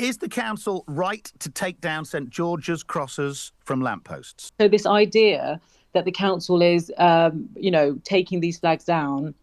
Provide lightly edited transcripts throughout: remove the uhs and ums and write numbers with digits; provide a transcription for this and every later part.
Is the council right to take down St George's crosses from lampposts? So this idea that the council is, taking these flags down,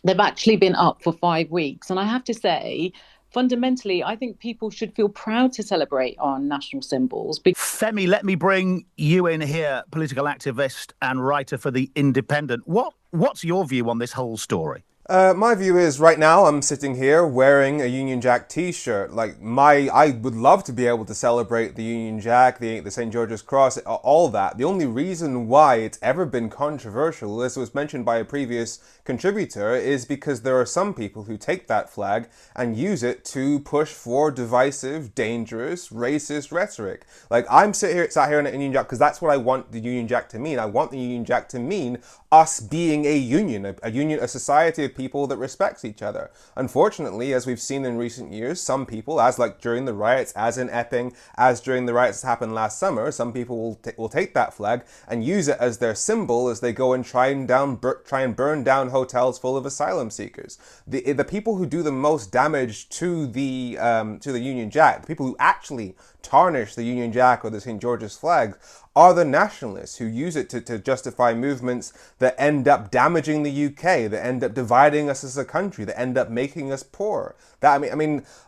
they've actually been up for 5 weeks. And I have to say, fundamentally, I think people should feel proud to celebrate our national symbols. Femi, let me bring you in here, political activist and writer for The Independent. What's your view on this whole story? My view is right now I'm sitting here wearing a Union Jack t-shirt. I would love to be able to celebrate the Union Jack, the St. George's Cross, all that. The only reason why it's ever been controversial, as was mentioned by a previous contributor, is because there are some people who take that flag and use it to push for divisive, dangerous, racist rhetoric. I'm sat here in a Union Jack because that's what I want the Union Jack to mean. I want the Union Jack to mean us being a union, a society of people that respects each other. Unfortunately, as we've seen in recent years, some people, as during the riots, as in Epping, as during the riots that happened last summer, some people will take that flag and use it as their symbol as they go and try and burn down hotels full of asylum seekers. The people who do the most damage to the Union Jack, the people who actually tarnish the Union Jack or the St. George's flag, are the nationalists who use it to justify movements that end up damaging the UK, that end up dividing us as a country, that end up making us poor.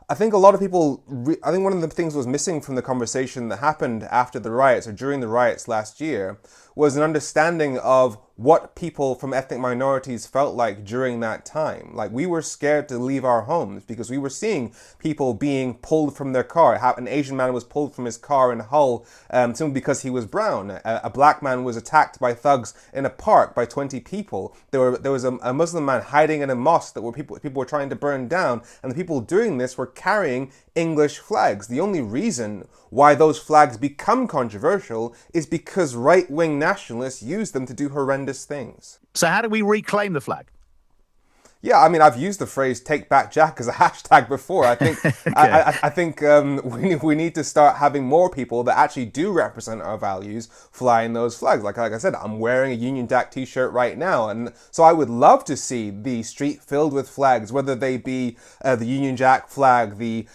I think a lot of people, I think one of the things was missing from the conversation that happened after the riots or during the riots last year was an understanding of what people from ethnic minorities felt like during that time. We were scared to leave our homes because we were seeing people being pulled from their car. An Asian man was pulled from his car in Hull simply because he was brown. A black man was attacked by thugs in a park by 20 people. There was a Muslim man hiding in a mosque that people were trying to burn down, and the people doing this were carrying English flags. The only reason why those flags become controversial is because right-wing nationalists use them to do horrendous things. So how do we reclaim the flag? Yeah, I've used the phrase "Take Back Jack" as a hashtag before. I think okay. I think we need to start having more people that actually do represent our values flying those flags. Like I said, I'm wearing a Union Jack t-shirt right now, and so I would love to see the street filled with flags, whether they be the Union Jack flag, the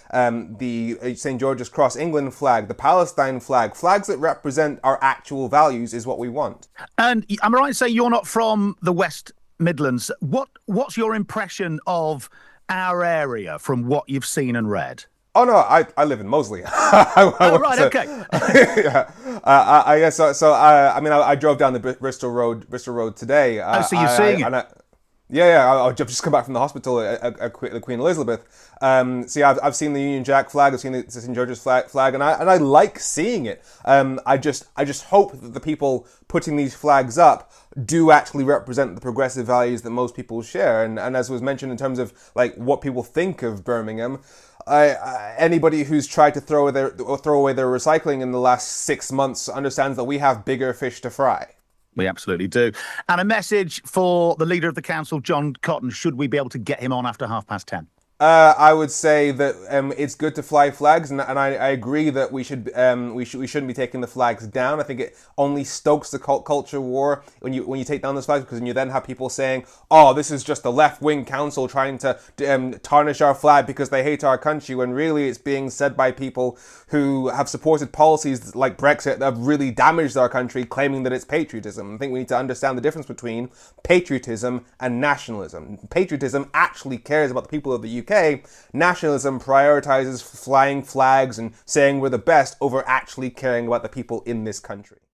St. George's Cross England flag, the Palestine flag. Flags that represent our actual values is what we want. And am I right in saying you're not from the West Midlands? What's your impression of our area from what you've seen and read? Oh no, I live in Moseley. Okay. Yeah. I guess so. I drove down the Bristol Road today. So you're seeing it? I've just come back from the hospital at Queen Elizabeth. I've seen the Union Jack flag, I've seen the St. George's flag, and I like seeing it. I just hope that the people putting these flags up do actually represent the progressive values that most people share. And as was mentioned in terms of what people think of Birmingham, anybody who's tried to throw away their recycling in the last 6 months understands that we have bigger fish to fry. We absolutely do. And a message for the leader of the council, John Cotton. Should we be able to get him on after 10:30? I would say that it's good to fly flags, and I agree that we shouldn't be taking the flags down. I think it only stokes the culture war when you take down those flags, because you then have people saying, "Oh, this is just the left-wing council trying to tarnish our flag because they hate our country," when really it's being said by people who have supported policies like Brexit that have really damaged our country, claiming that it's patriotism. I think we need to understand the difference between patriotism and nationalism. Patriotism actually cares about the people of the UK. Nationalism prioritizes flying flags and saying we're the best over actually caring about the people in this country.